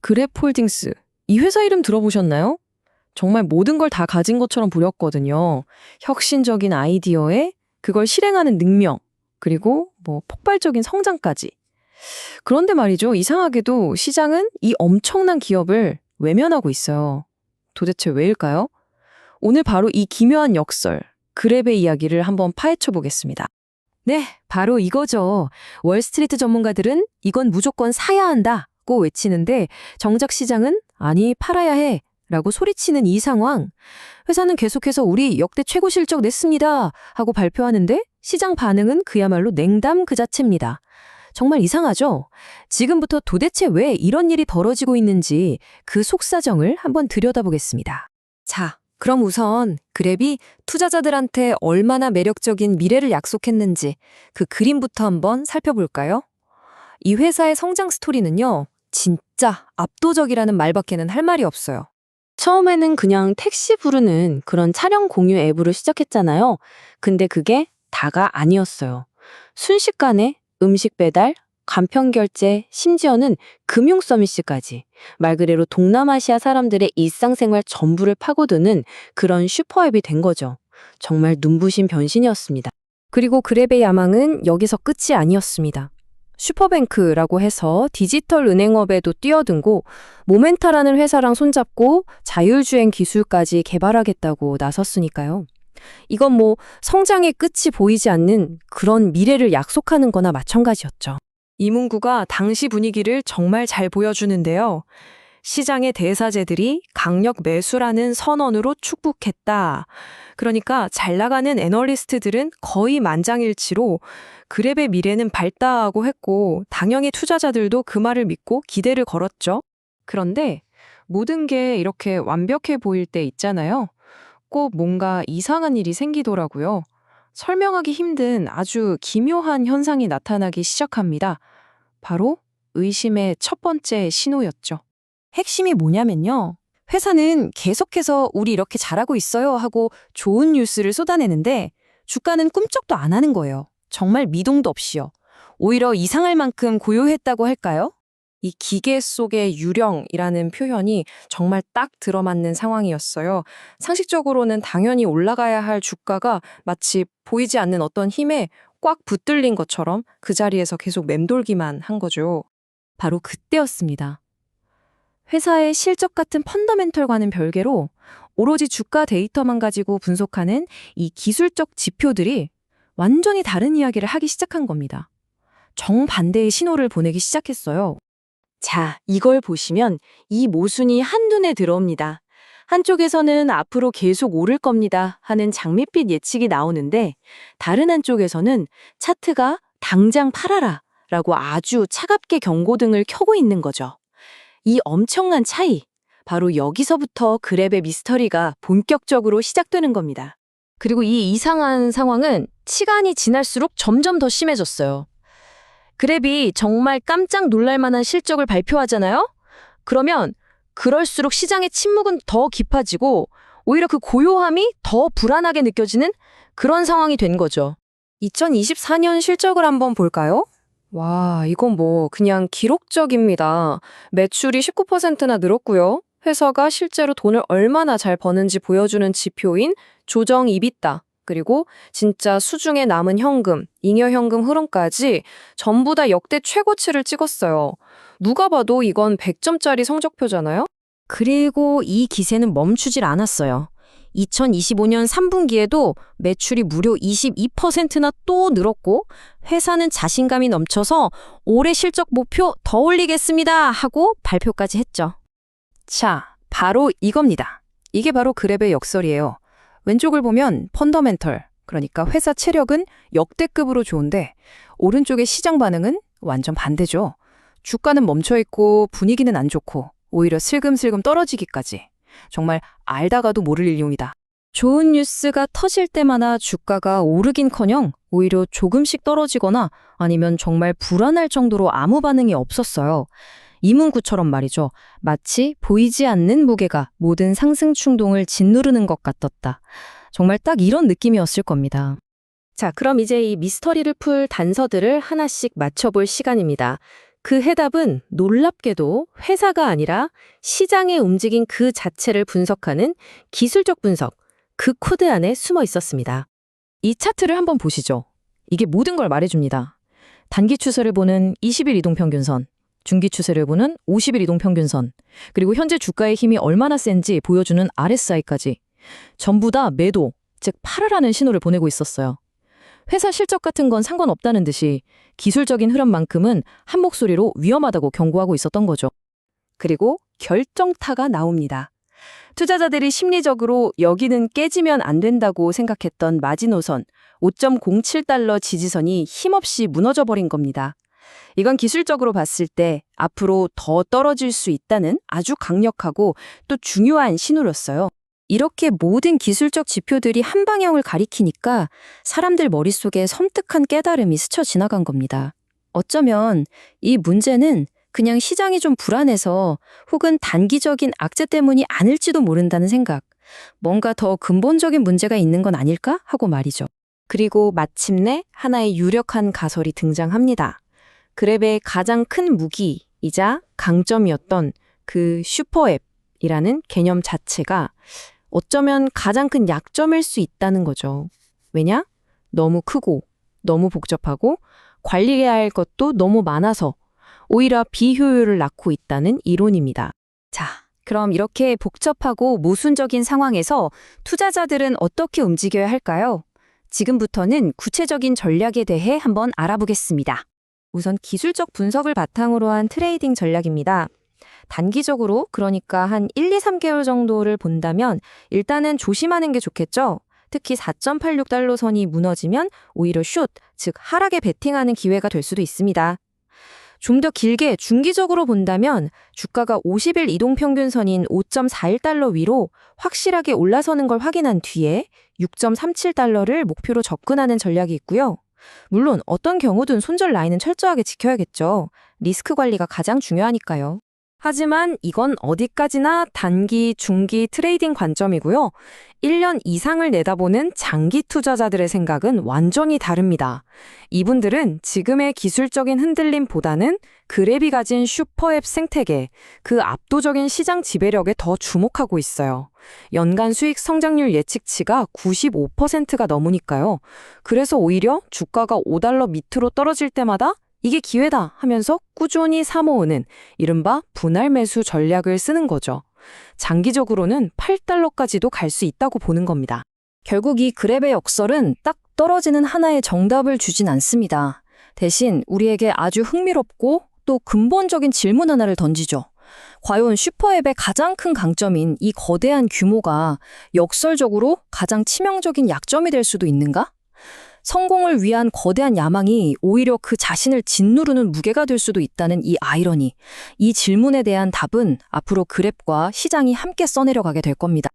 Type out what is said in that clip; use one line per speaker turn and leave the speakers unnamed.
그랩홀딩스. 이 회사 이름 들어보셨나요? 정말 모든 걸 다 가진 것처럼 보였거든요. 혁신적인 아이디어에 그걸 실행하는 능력, 그리고 폭발적인 성장까지. 그런데 말이죠. 이상하게도 시장은 이 엄청난 기업을 외면하고 있어요. 도대체 왜일까요? 오늘 바로 이 기묘한 역설, 그랩의 이야기를 한번 파헤쳐 보겠습니다.
네, 바로 이거죠. 월스트리트 전문가들은 이건 무조건 사야 한다고 외치는데 정작 시장은 아니 팔아야 해 라고 소리치는 이 상황. 회사는 계속해서 우리 역대 최고 실적 냈습니다 하고 발표하는데 시장 반응은 그야말로 냉담 그 자체입니다. 정말 이상하죠? 지금부터 도대체 왜 이런 일이 벌어지고 있는지 그 속사정을 한번 들여다보겠습니다. 자, 그럼 우선 그랩이 투자자들한테 얼마나 매력적인 미래를 약속했는지 그 그림부터 한번 살펴볼까요? 이 회사의 성장 스토리는요, 진짜 압도적이라는 말밖에는 할 말이 없어요.
처음에는 그냥 택시 부르는 그런 차량 공유 앱으로 시작했잖아요. 근데 그게 다가 아니었어요. 순식간에 음식 배달, 간편 결제, 심지어는 금융 서비스까지 말 그대로 동남아시아 사람들의 일상생활 전부를 파고드는 그런 슈퍼앱이 된 거죠. 정말 눈부신 변신이었습니다.
그리고 그랩의 야망은 여기서 끝이 아니었습니다. 슈퍼뱅크라고 해서 디지털 은행업에도 뛰어들고 모멘타라는 회사랑 손잡고 자율주행 기술까지 개발하겠다고 나섰으니까요. 이건 성장의 끝이 보이지 않는 그런 미래를 약속하는 거나 마찬가지였죠. 이 문구가 당시 분위기를 정말 잘 보여주는데요. 시장의 대사제들이 강력 매수라는 선언으로 축복했다. 그러니까 잘 나가는 애널리스트들은 거의 만장일치로 그랩의 미래는 밝다고 했고 당연히 투자자들도 그 말을 믿고 기대를 걸었죠. 그런데 모든 게 이렇게 완벽해 보일 때 있잖아요. 꼭 뭔가 이상한 일이 생기더라고요. 설명하기 힘든 아주 기묘한 현상이 나타나기 시작합니다. 바로 의심의 첫 번째 신호였죠. 핵심이 뭐냐면요. 회사는 계속해서 우리 이렇게 잘하고 있어요 하고 좋은 뉴스를 쏟아내는데 주가는 꿈쩍도 안 하는 거예요. 정말 미동도 없이요. 오히려 이상할 만큼 고요했다고 할까요? 이 기계 속의 유령이라는 표현이 정말 딱 들어맞는 상황이었어요. 상식적으로는 당연히 올라가야 할 주가가 마치 보이지 않는 어떤 힘에 꽉 붙들린 것처럼 그 자리에서 계속 맴돌기만 한 거죠. 바로 그때였습니다. 회사의 실적 같은 펀더멘털과는 별개로 오로지 주가 데이터만 가지고 분석하는 이 기술적 지표들이 완전히 다른 이야기를 하기 시작한 겁니다. 정반대의 신호를 보내기 시작했어요.
자, 이걸 보시면 이 모순이 한눈에 들어옵니다. 한쪽에서는 앞으로 계속 오를 겁니다 하는 장밋빛 예측이 나오는데 다른 한쪽에서는 차트가 당장 팔아라 라고 아주 차갑게 경고등을 켜고 있는 거죠. 이 엄청난 차이, 바로 여기서부터 그랩의 미스터리가 본격적으로 시작되는 겁니다.
그리고 이 이상한 상황은 시간이 지날수록 점점 더 심해졌어요. 그랩이 정말 깜짝 놀랄 만한 실적을 발표하잖아요? 그러면 그럴수록 시장의 침묵은 더 깊어지고 오히려 그 고요함이 더 불안하게 느껴지는 그런 상황이 된 거죠. 2024년 실적을 한번 볼까요? 와, 이건 그냥 기록적입니다. 매출이 19%나 늘었고요. 회사가 실제로 돈을 얼마나 잘 버는지 보여주는 지표인 조정 EBITDA, 그리고 진짜 수중에 남은 현금, 잉여현금 흐름까지 전부 다 역대 최고치를 찍었어요. 누가 봐도 이건 100점짜리 성적표잖아요? 그리고 이 기세는 멈추질 않았어요. 2025년 3분기에도 매출이 무려 22%나 또 늘었고 회사는 자신감이 넘쳐서 올해 실적 목표 더 올리겠습니다 하고 발표까지 했죠. 자, 바로 이겁니다. 이게 바로 그랩의 역설이에요. 왼쪽을 보면 펀더멘털, 그러니까 회사 체력은 역대급으로 좋은데 오른쪽의 시장 반응은 완전 반대죠. 주가는 멈춰있고 분위기는 안 좋고 오히려 슬금슬금 떨어지기까지. 정말 알다가도 모를 일용이다. 좋은 뉴스가 터질 때마다 주가가 오르긴커녕 오히려 조금씩 떨어지거나 아니면 정말 불안할 정도로 아무 반응이 없었어요. 이 문구처럼 말이죠. 마치 보이지 않는 무게가 모든 상승 충동을 짓누르는 것 같았다. 정말 딱 이런 느낌이었을 겁니다. 자, 그럼 이제 이 미스터리를 풀 단서들을 하나씩 맞춰볼 시간입니다. 그 해답은 놀랍게도 회사가 아니라 시장의 움직임 그 자체를 분석하는 기술적 분석, 그 코드 안에 숨어 있었습니다.
이 차트를 한번 보시죠. 이게 모든 걸 말해줍니다. 단기 추세를 보는 20일 이동평균선, 중기 추세를 보는 50일 이동평균선, 그리고 현재 주가의 힘이 얼마나 센지 보여주는 RSI까지 전부 다 매도, 즉 팔으라는 신호를 보내고 있었어요. 회사 실적 같은 건 상관없다는 듯이 기술적인 흐름만큼은 한 목소리로 위험하다고 경고하고 있었던 거죠.
그리고 결정타가 나옵니다. 투자자들이 심리적으로 여기는 깨지면 안 된다고 생각했던 마지노선 5.07달러 지지선이 힘없이 무너져 버린 겁니다. 이건 기술적으로 봤을 때 앞으로 더 떨어질 수 있다는 아주 강력하고 또 중요한 신호였어요. 이렇게 모든 기술적 지표들이 한 방향을 가리키니까 사람들 머릿속에 섬뜩한 깨달음이 스쳐 지나간 겁니다. 어쩌면 이 문제는 그냥 시장이 좀 불안해서 혹은 단기적인 악재 때문이 아닐지도 모른다는 생각, 뭔가 더 근본적인 문제가 있는 건 아닐까 하고 말이죠. 그리고 마침내 하나의 유력한 가설이 등장합니다. 그랩의 가장 큰 무기이자 강점이었던 그 슈퍼앱이라는 개념 자체가 어쩌면 가장 큰 약점일 수 있다는 거죠. 왜냐? 너무 크고 너무 복잡하고 관리해야 할 것도 너무 많아서 오히려 비효율을 낳고 있다는 이론입니다. 자, 그럼 이렇게 복잡하고 모순적인 상황에서 투자자들은 어떻게 움직여야 할까요? 지금부터는 구체적인 전략에 대해 한번 알아보겠습니다. 우선 기술적 분석을 바탕으로 한 트레이딩 전략입니다. 단기적으로 그러니까 한 1, 2, 3개월 정도를 본다면 일단은 조심하는 게 좋겠죠. 특히 4.86달러 선이 무너지면 오히려 숏, 즉 하락에 베팅하는 기회가 될 수도 있습니다. 좀 더 길게 중기적으로 본다면 주가가 50일 이동평균선인 5.41달러 위로 확실하게 올라서는 걸 확인한 뒤에 6.37달러를 목표로 접근하는 전략이 있고요. 물론 어떤 경우든 손절 라인은 철저하게 지켜야겠죠. 리스크 관리가 가장 중요하니까요. 하지만 이건 어디까지나 단기, 중기 트레이딩 관점이고요. 1년 이상을 내다보는 장기 투자자들의 생각은 완전히 다릅니다. 이분들은 지금의 기술적인 흔들림보다는 그랩이 가진 슈퍼앱 생태계, 그 압도적인 시장 지배력에 더 주목하고 있어요. 연간 수익 성장률 예측치가 95%가 넘으니까요. 그래서 오히려 주가가 5달러 밑으로 떨어질 때마다 이게 기회다 하면서 꾸준히 사모으는 이른바 분할 매수 전략을 쓰는 거죠. 장기적으로는 8달러까지도 갈 수 있다고 보는 겁니다. 결국 이 그랩의 역설은 딱 떨어지는 하나의 정답을 주진 않습니다. 대신 우리에게 아주 흥미롭고 또 근본적인 질문 하나를 던지죠. 과연 슈퍼앱의 가장 큰 강점인 이 거대한 규모가 역설적으로 가장 치명적인 약점이 될 수도 있는가? 성공을 위한 거대한 야망이 오히려 그 자신을 짓누르는 무게가 될 수도 있다는 이 아이러니. 이 질문에 대한 답은 앞으로 그랩과 시장이 함께 써내려가게 될 겁니다.